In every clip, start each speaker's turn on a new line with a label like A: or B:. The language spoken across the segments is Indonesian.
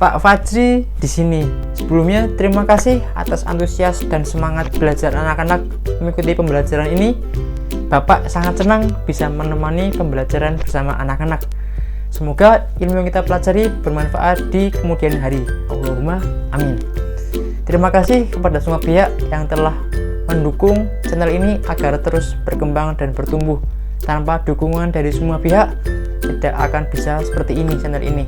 A: Pak Fajri di sini. Sebelumnya terima kasih atas antusias dan semangat belajar anak-anak mengikuti pembelajaran ini. Bapak sangat senang bisa menemani pembelajaran bersama anak-anak. Semoga ilmu yang kita pelajari bermanfaat di kemudian hari. Allahumma amin. Terima kasih kepada semua pihak yang telah mendukung channel ini agar terus berkembang dan bertumbuh. Tanpa dukungan dari semua pihak, tidak akan bisa seperti ini channel ini.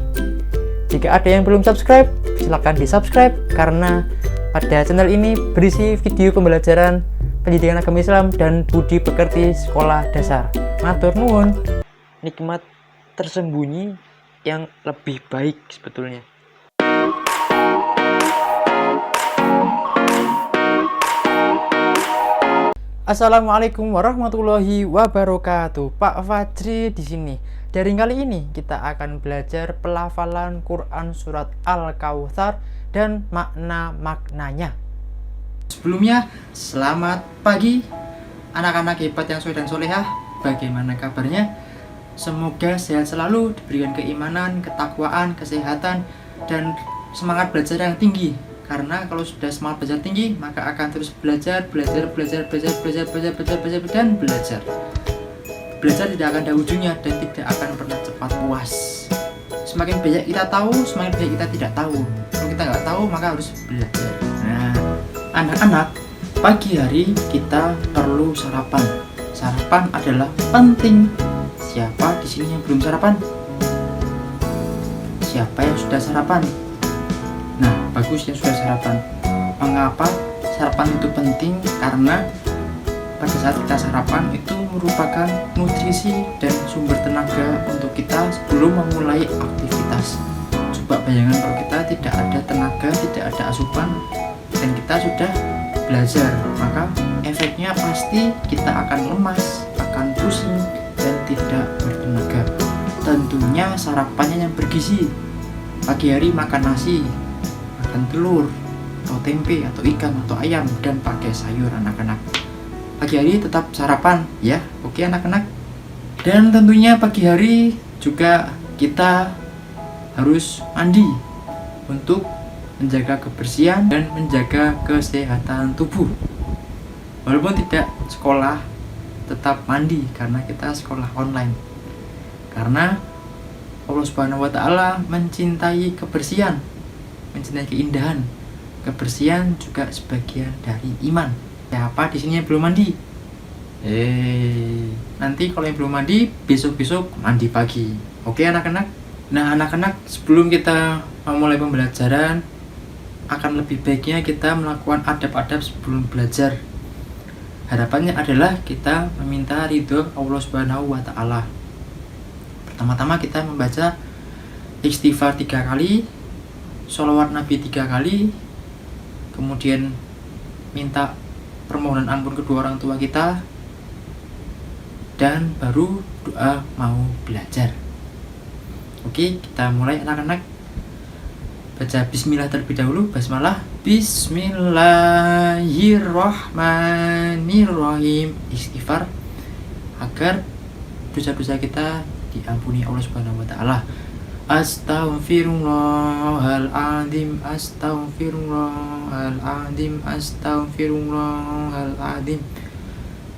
A: Jika ada yang belum subscribe, silahkan di subscribe karena pada channel ini berisi video pembelajaran pendidikan agama Islam dan budi pekerti sekolah dasar. Matur nuwun. Nikmat tersembunyi yang lebih baik sebetulnya. Assalamualaikum warahmatullahi wabarakatuh. Pak Fajri di sini. Dari kali ini kita akan belajar pelafalan Quran surat Al-Kautsar dan makna-maknanya. Sebelumnya, selamat pagi anak-anak hebat yang soleh dan solehah. Bagaimana kabarnya? Semoga sehat selalu, diberikan keimanan, ketakwaan, kesehatan, dan semangat belajar yang tinggi. Karena kalau sudah semangat belajar tinggi, maka akan terus belajar. Belajar tidak akan ada ujungnya dan tidak akan pernah cepat puas. Semakin banyak kita tahu, semakin banyak kita tidak tahu. Kalau kita nggak tahu, maka harus belajar. Nah, anak-anak, pagi hari kita perlu sarapan. Sarapan adalah penting. Siapa di sini yang belum sarapan? Siapa yang sudah sarapan? Nah, bagus yang sudah sarapan. Mengapa sarapan itu penting? Karena pada saat kita sarapan itu merupakan nutrisi dan sumber tenaga untuk kita sebelum memulai aktivitas. Coba bayangkan kalau kita tidak ada tenaga, tidak ada asupan, dan kita sudah belajar, maka efeknya pasti kita akan lemas, akan pusing, dan tidak bertenaga. Tentunya sarapannya yang bergizi. Pagi hari makan nasi, makan telur, atau tempe, atau ikan, atau ayam, dan pakai sayur anak-anak. Pagi hari tetap sarapan ya, oke anak-anak. Dan tentunya pagi hari juga kita harus mandi untuk menjaga kebersihan dan menjaga kesehatan tubuh. Walaupun tidak sekolah, tetap mandi karena kita sekolah online. Karena Allah Subhanahu wa Ta'ala mencintai kebersihan, mencintai keindahan. Kebersihan juga sebagian dari iman. Siapa di sini yang belum mandi? Nanti kalau yang belum mandi, besok-besok mandi pagi. Oke anak-anak? Nah anak-anak, sebelum kita memulai pembelajaran, akan lebih baiknya kita melakukan adab-adab sebelum belajar. Harapannya adalah kita meminta ridho Allah Subhanahu wa Ta'ala. Pertama-tama kita membaca istighfar 3 kali, sholawat Nabi 3 kali, kemudian minta permohonan ampun kedua orang tua kita, dan baru doa mau belajar. Oke, kita mulai anak-anak. Baca bismillah terlebih dahulu, basmalah. Bismillahirrahmanirrahim. Istighfar agar dosa-dosa kita diampuni Allah Subhanahu wa Ta'ala. Astaghfirullahaladzim, astaghfirullahaladzim, astaghfirullahaladzim.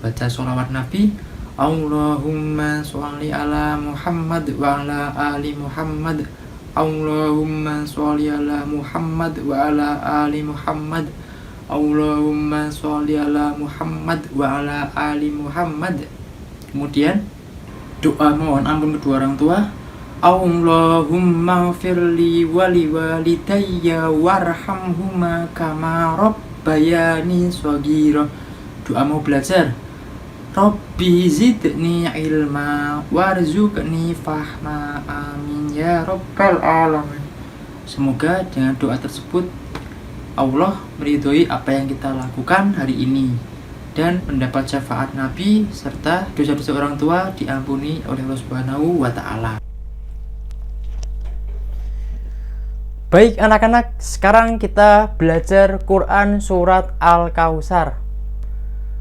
A: Baca sholawat Nabi. Allahumma sholli ala Muhammad wa ala ali Muhammad. Allahumma sholli ala Muhammad wa ala ali Muhammad. Allahumma sholli ala Muhammad wa ala ali Muhammad. Kemudian doa mohon ampun kedua orang tua. Allahumma firli wali walidayya warhamhuma kama rabbayani shaghira. Doa mau belajar. Rabbi zidni ilma warzuqni fahma, amin ya rabbal alamin. Semoga dengan doa tersebut Allah meridhoi apa yang kita lakukan hari ini dan mendapat syafaat Nabi serta dosa-dosa orang tua diampuni oleh Allah Subhanahu wa Ta'ala. Baik anak-anak, sekarang kita belajar Quran surat Al-Kautsar.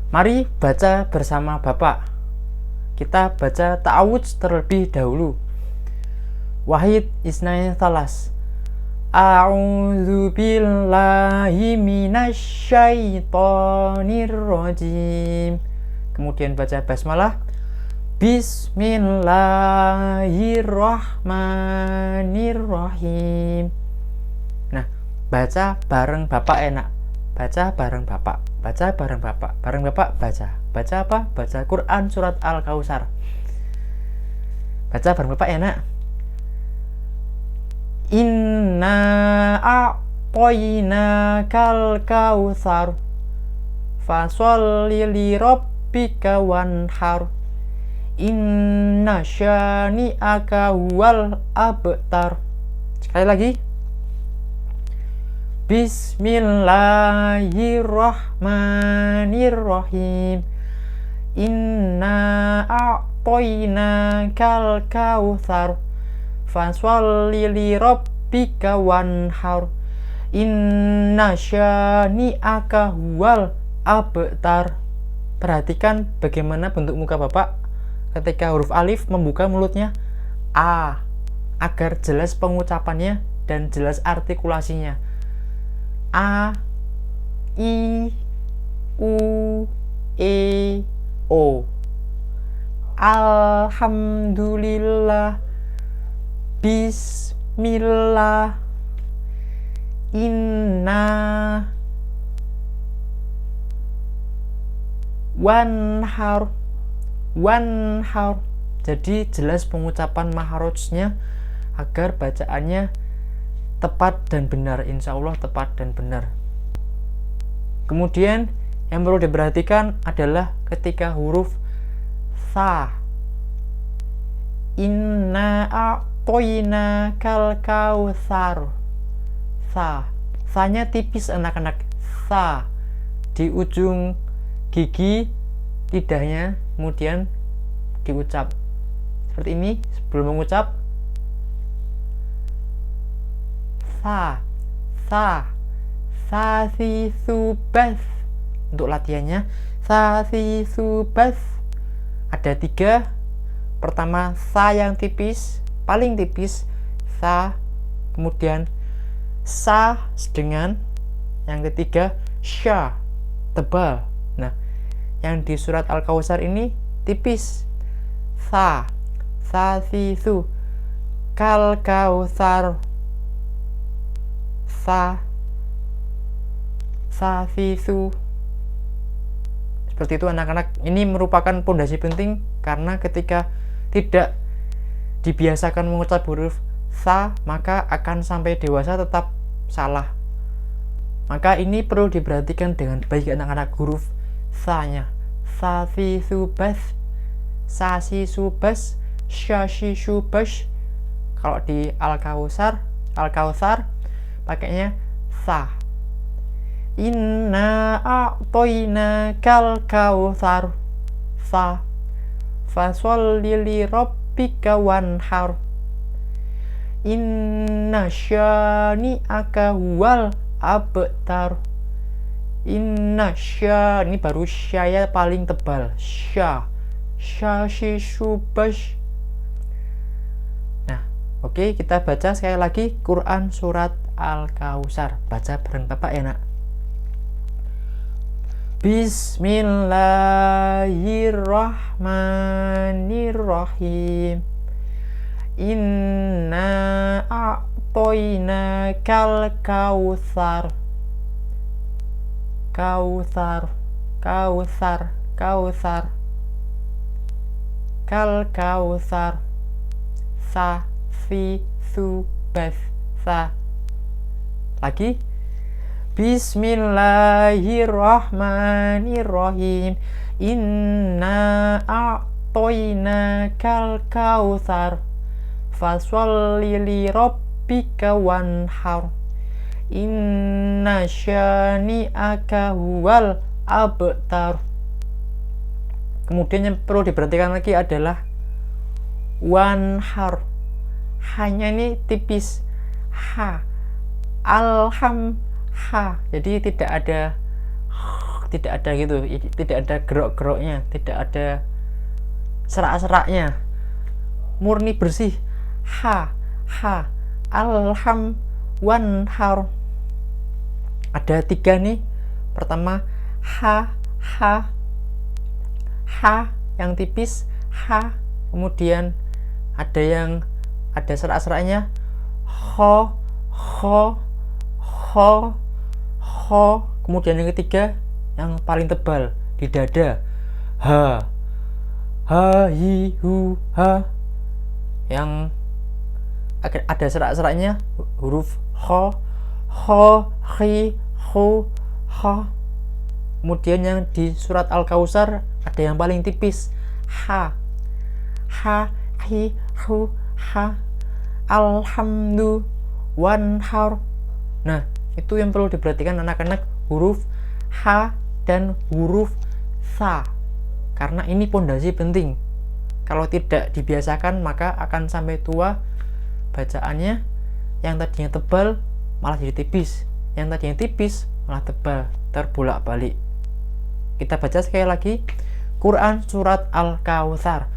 A: Mari baca bersama Bapak. Kita baca ta'awudz terlebih dahulu. Wahid isnain talas. A'udzu billahi minasyaitonir rajim. Kemudian baca basmalah. Bismillahirrahmanirrahim. Nah, baca bareng Bapak enak. Baca bareng Bapak. Baca bareng Bapak. Bareng Bapak baca. Baca apa? Baca Quran surat Al-Kautsar. Baca bareng Bapak enak. Inna a'toinakal kautsar fasholli li rabbika wanhar inna syani'aka huwal abtar. Sekali lagi. Bismillahirrahmanirrahim. Inna a'toinakal kautsar fasholli li rabbika wanhar inna syani'aka huwal abtar. Perhatikan bagaimana bentuk muka Bapak ketika huruf alif membuka mulutnya A, agar jelas pengucapannya dan jelas artikulasinya. A, I, U, E, O. Alhamdulillah, bismillah, inna, wanhar. Jadi jelas pengucapan mahrojnya agar bacaannya tepat dan benar. Insya Allah tepat dan benar. Kemudian yang perlu diperhatikan adalah ketika huruf sa. Inna a'toinakal kautsar. Sa. Sa-nya tipis anak-anak. Sa. Di ujung gigi lidahnya kemudian diucap seperti ini sebelum mengucap sa, si subas. Untuk latihannya sa si subas ada 3. Pertama sa yang tipis, paling tipis sa, kemudian sa sedengan, yang ketiga sya tebal. Nah, yang di surat Al-Kautsar ini tipis. Sa si su kal kautsar. Sa si su. Seperti itu anak-anak. Ini merupakan pondasi penting karena ketika tidak dibiasakan mengucap huruf sa, maka akan sampai dewasa tetap salah. Maka ini perlu diperhatikan dengan baik anak-anak huruf sa-nya. Sa si subas, sa si subas, sya si subas. Kalau di Al-Kautsar pakainya sa. Inna a'toinakal kautsar. Sa. Fasholli li rabbika wanhar. Inna syani'aka huwal abtar. Inna sya, ini baru syaya paling tebal. Sya si subas. Nah, oke, kita baca sekali lagi Quran surat Al-Kautsar. Baca bareng Bapak enak. Bismillahirrahmanirrahim. Inna a'toinakal kautsar. Kautsar. Kal kautsar. Sa si subas. Sa. Lagi. Bismillahirrahmanirrahim. Inna a'toinakal kautsar. Fasholli li rabbika wanhar. Inna syani'aka huwal abtar. Kemudian yang perlu diperhatikan lagi adalah wanhar. Hanya ini tipis. Ha. Alham. Ha. Jadi tidak ada gitu, tidak ada gerok-geroknya, tidak ada serak-seraknya, murni bersih. Ha. Alham
B: wanhar. Ada 3 nih. Pertama ha yang tipis, ha. Kemudian ada serak-seraknya, ho. Kemudian yang ketiga yang paling tebal di dada, ha hi hu ha. Yang ada serak-seraknya, huruf ho hi hu ha. Kemudian yang di surat Al-Kautsar ada yang paling tipis, ha hi hu ha. Alhamdu wanhar. Nah, itu yang perlu diperhatikan anak-anak, huruf ha dan huruf sa, karena ini pondasi penting. Kalau tidak dibiasakan maka akan sampai tua bacaannya yang tadinya tebal malah jadi tipis, yang tadinya tipis malah tebal, terbolak-balik. Kita baca sekali lagi Quran surat Al-Kautsar.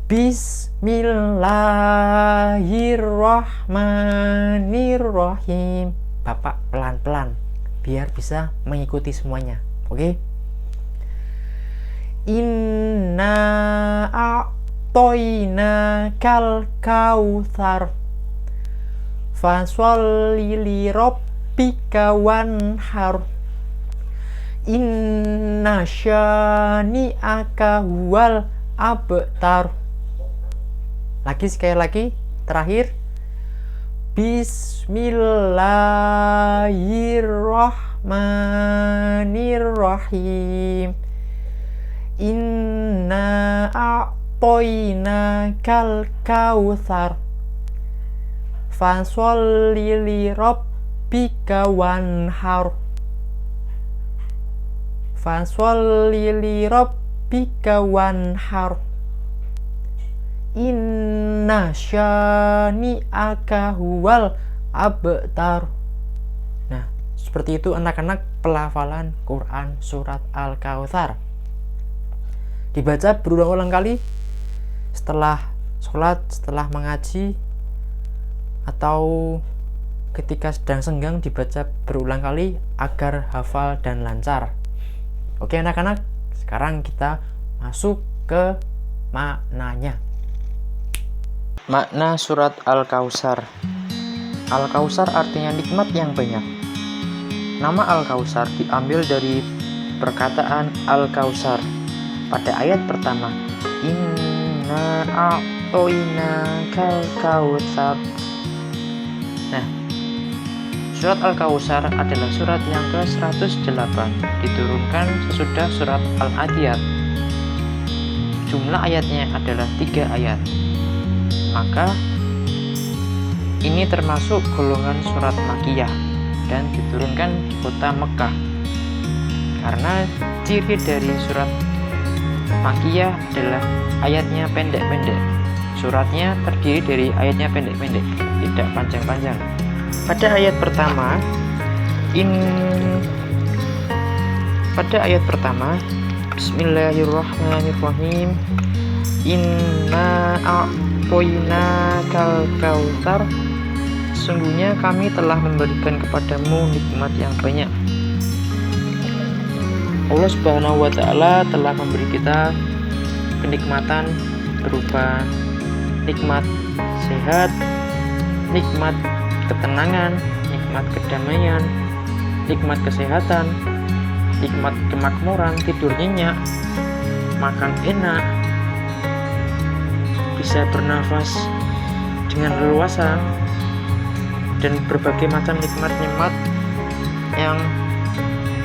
B: Bismillahirrahmanirrahim. Bapak pelan-pelan biar bisa mengikuti semuanya. Oke? Inna a'toina kal kautsar fasholli li rabbika wanhar. Inna syani'aka huwal abtar. Sekali lagi, terakhir. Bismillahirrahmanirrahim. Inna a'toina kal kautsar fasholli li rabbika wanhar. Fasholli li rabbika wanhar. Inna syani'aka huwal abtar. Nah, seperti itu anak-anak pelafalan Quran surat Al-Kautsar. Dibaca berulang-ulang kali setelah sholat, setelah mengaji, atau ketika sedang senggang dibaca berulang kali agar hafal dan lancar. Oke anak-anak, sekarang kita masuk ke maknanya. Makna surat Al-Kautsar. Al-Kautsar artinya nikmat yang banyak. Nama Al-Kautsar diambil dari perkataan Al-Kautsar pada ayat pertama. Inna a'toina kal kautsar. Nah, surat Al-Kautsar adalah surat yang ke-108, diturunkan sesudah surat Al-Adiyat. Jumlah ayatnya adalah 3 ayat. Maka ini termasuk golongan surat Makkiyah dan diturunkan di kota Mekah. Karena ciri dari surat Makkiyah adalah ayatnya pendek-pendek. Suratnya terdiri dari ayatnya pendek-pendek, tidak panjang-panjang. Pada ayat pertama, Bismillahirrahmanirrahim. Inna a'toina kal kautsar. Sesungguhnya kami telah memberikan kepadamu nikmat yang banyak. Allah Subhanahu wa Ta'ala telah memberi kita kenikmatan berupa nikmat sehat, nikmat ketenangan, nikmat kedamaian, nikmat kesehatan, nikmat kemakmuran, tidur nyenyak, makan enak, bisa bernafas dengan leluasa, dan berbagai macam nikmat-nikmat yang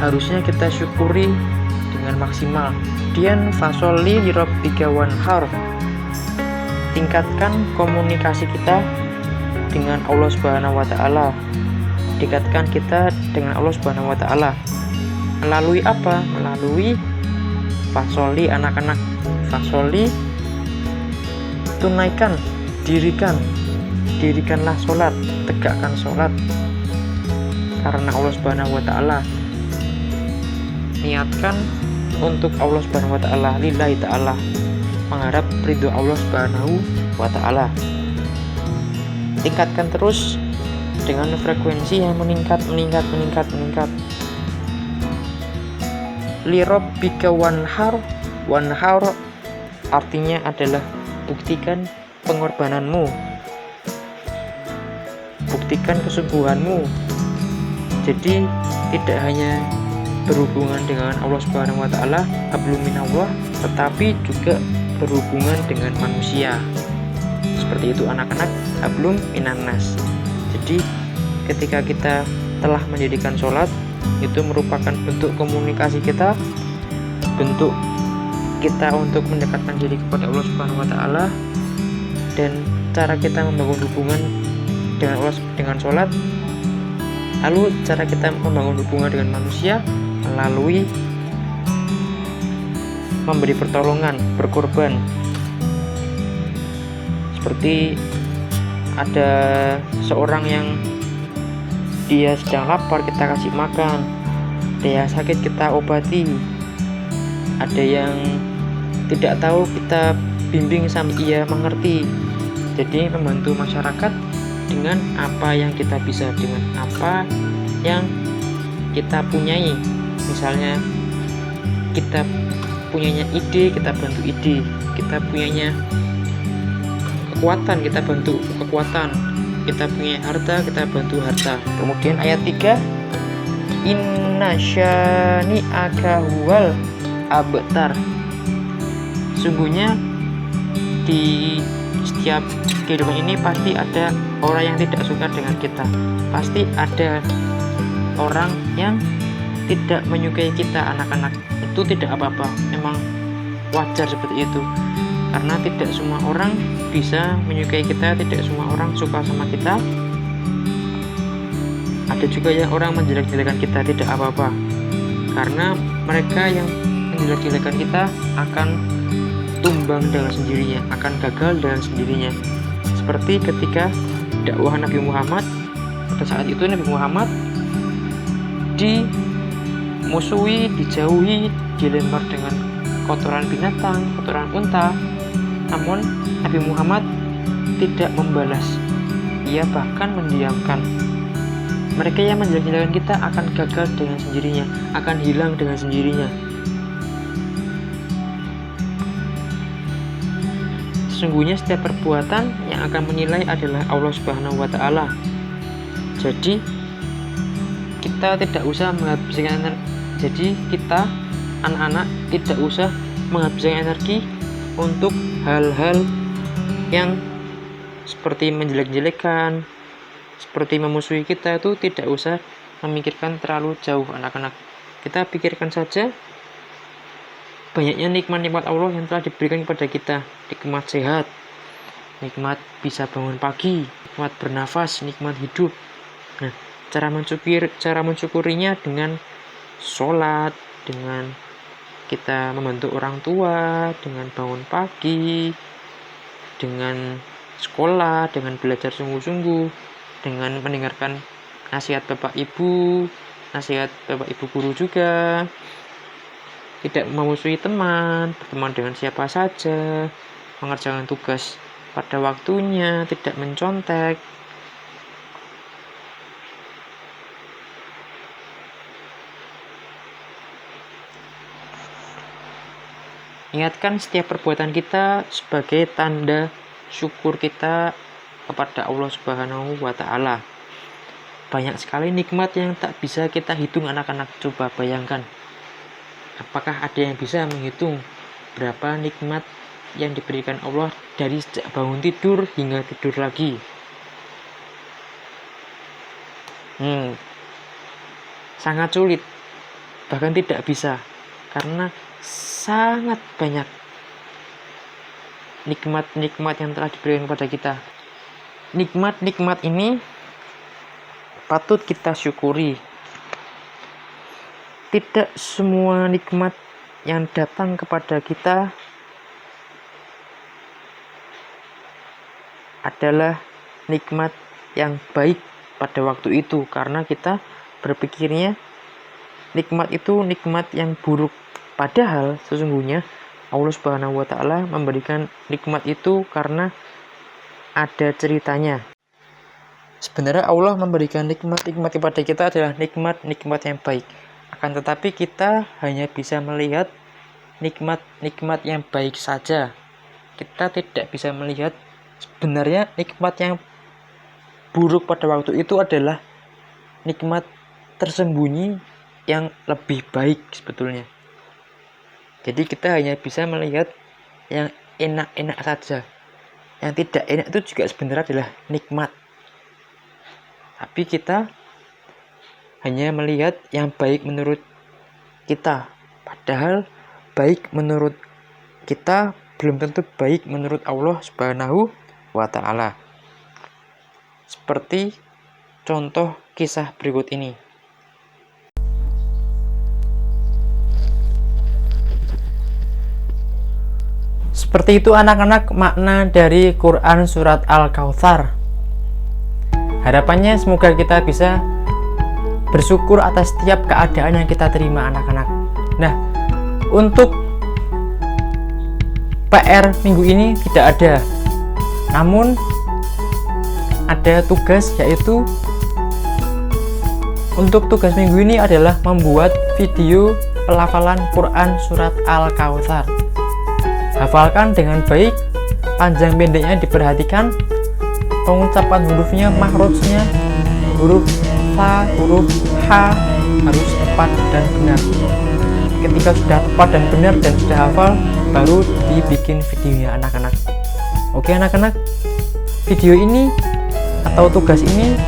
B: harusnya kita syukuri dengan maksimal. Kemudian fasholli li rabbika wanhar. Tingkatkan komunikasi kita dengan Allah Subhanahu wa Ta'ala. Dekatkan kita dengan Allah Subhanahu wa Ta'ala. Melalui apa? Melalui fasholli anak-anak. Fasholli, tunaikan, dirikanlah sholat, tegakkan sholat karena Allah Subhanahu wa Ta'ala. Niatkan untuk Allah Subhanahu wa Ta'ala, lillahi ta'ala, mengharap ridho Allah Subhanahu wa Ta'ala. Tingkatkan terus dengan frekuensi yang meningkat. Lirabbika wanhar, artinya adalah buktikan pengorbananmu, buktikan kesungguhanmu. Jadi tidak hanya berhubungan dengan Allah Subhanahu wa taala, hablum minallah, tetapi juga berhubungan dengan manusia. Seperti itu anak-anak, hablum minannas. Jadi ketika kita telah mendirikan sholat, itu merupakan bentuk komunikasi kita, bentuk kita untuk mendekatkan diri kepada Allah Subhanahu wa taala, dan cara kita membangun hubungan dengan Allah dengan sholat. Lalu cara kita membangun hubungan dengan manusia melalui memberi pertolongan, berkorban. Seperti ada seorang yang dia sedang lapar, kita kasih makan. Dia sakit, kita obati. Ada yang tidak tahu, kita bimbing sampai ia mengerti. Jadi membantu masyarakat dengan apa yang kita bisa, dengan apa yang kita punyai. Misalnya kita punyanya ide, kita bantu ide. Kita punyanya kekuatan, kita bantu kekuatan. Kita punya harta, kita bantu harta. Kemudian ayat 3, inna syani'aka huwal abtar. Sungguhnya di setiap kehidupan ini pasti ada orang yang tidak suka dengan kita, pasti ada orang yang tidak menyukai kita. Anak-anak, itu tidak apa-apa, memang wajar seperti itu, karena tidak semua orang bisa menyukai kita, tidak semua orang suka sama kita. Ada juga yang orang menjelek-jelekan kita, tidak apa-apa, karena mereka yang menjelek-jelekan kita akan tumbang dengan sendirinya, akan gagal dengan sendirinya. Seperti ketika dakwah Nabi Muhammad, pada saat itu Nabi Muhammad dimusuhi, dijauhi, dilempar dengan kotoran binatang, kotoran unta. Namun Nabi Muhammad tidak membalas, ia bahkan mendiamkan. Mereka yang menjelek-jelekan kita akan gagal dengan sendirinya, akan hilang dengan sendirinya. Sesungguhnya setiap perbuatan yang akan menilai adalah Allah Subhanahu wa taala. Jadi kita tidak usah menghabiskan energi. Jadi kita anak-anak tidak usah menghabiskan energi untuk hal-hal yang seperti menjelek-jelekan, seperti memusuhi kita. Itu tidak usah memikirkan terlalu jauh anak-anak. Kita pikirkan saja banyaknya nikmat-nikmat Allah yang telah diberikan kepada kita. Nikmat sehat, nikmat bisa bangun pagi, nikmat bernafas, nikmat hidup. Nah, cara mensyukurinya dengan sholat, dengan kita membantu orang tua, dengan bangun pagi, dengan sekolah, dengan belajar sungguh-sungguh, dengan mendengarkan nasihat Bapak Ibu, nasihat Bapak Ibu guru juga. Tidak memusuhi teman, berteman dengan siapa saja, mengerjakan tugas pada waktunya, tidak mencontek. Ingatkan setiap perbuatan kita sebagai tanda syukur kita kepada Allah Subhanahu wa taala. Banyak sekali nikmat yang tak bisa kita hitung anak-anak. Coba bayangkan, apakah ada yang bisa menghitung berapa nikmat yang diberikan Allah dari sejak bangun tidur hingga tidur lagi? Sangat sulit, bahkan tidak bisa, karena sangat banyak nikmat-nikmat yang telah diberikan kepada kita. Nikmat-nikmat ini patut kita syukuri. Tidak semua nikmat yang datang kepada kita adalah nikmat yang baik pada waktu itu, karena kita berpikirnya nikmat itu nikmat yang buruk. Padahal sesungguhnya Allah Subhanahu wa taala memberikan nikmat itu karena ada ceritanya. Sebenarnya Allah memberikan nikmat-nikmat kepada kita adalah nikmat-nikmat yang baik. Akan tetapi kita hanya bisa melihat nikmat-nikmat yang baik saja. Kita tidak bisa melihat sebenarnya nikmat yang buruk pada waktu itu adalah nikmat tersembunyi yang lebih baik sebetulnya. Jadi kita hanya bisa melihat yang enak-enak saja. Yang tidak enak itu juga sebenarnya adalah nikmat. Tapi kita hanya melihat yang baik menurut kita. Padahal baik menurut kita belum tentu baik menurut Allah Subhanahu wa Ta'ala. Seperti contoh kisah berikut ini. Seperti itu anak-anak makna dari Quran Surat Al-Kautsar. Harapannya semoga kita bisa bersyukur atas setiap keadaan yang kita terima anak-anak. Nah, untuk PR minggu ini tidak ada. Namun ada tugas, yaitu untuk tugas minggu ini adalah membuat video pelafalan Quran Surat Al-Kautsar. Hafalkan dengan baik, panjang pendeknya diperhatikan, pengucapan hurufnya, makrojnya, huruf fa, huruf ha harus tepat dan benar. Ketika sudah tepat dan benar dan sudah hafal, baru dibikin videonya anak-anak. Oke anak-anak, video ini atau tugas ini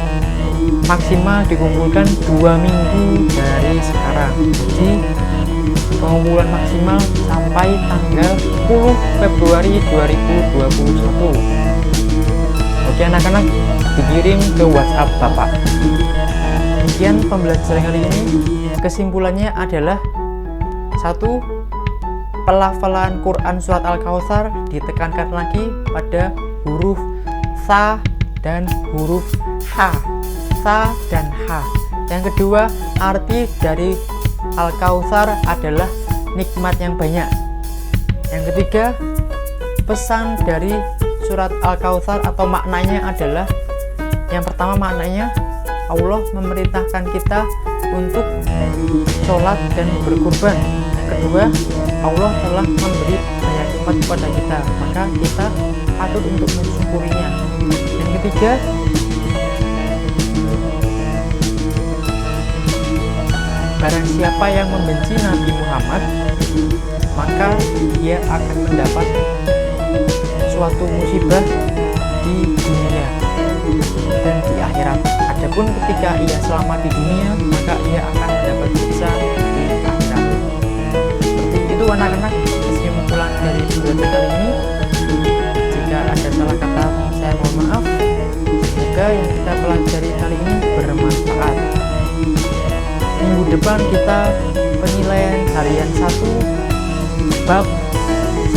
B: maksimal dikumpulkan 2 minggu dari sekarang. Jadi pengumpulan maksimal sampai tanggal 10 Februari 2021. Oke anak-anak, dikirim ke WhatsApp Bapak. Demikian pembelajaran kali ini. Kesimpulannya adalah 1. Pelafalan Quran Surat Al-Kautsar ditekankan lagi pada huruf sa dan huruf ha. Sa dan ha. Yang kedua, arti dari Al-Kautsar adalah nikmat yang banyak. Yang ketiga, pesan dari surat Al-Kautsar atau maknanya adalah, yang pertama maknanya Allah memerintahkan kita untuk sholat dan berkurban. Yang kedua, Allah telah memberi banyak nikmat kepada kita, maka kita patut untuk mensyukurinya. Yang ketiga, barang siapa yang membenci Nabi Muhammad, maka dia akan mendapat suatu musibah di dunia dan di akhirat. Adapun ketika ia selamat di dunia, maka ia akan mendapat siksa di akhirat. Seperti itu anak-anak, kesimpulan dari pembelajaran kali ini. Jika ada salah kata, saya mohon maaf. Semoga yang kita pelajari kali ini bermanfaat. Minggu depan kita penilaian harian 1, bab 1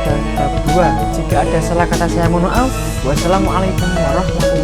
B: dan bab 2. Jika ada salah kata saya mohon maaf. Wassalamualaikum warahmatullahi wabarakatuh.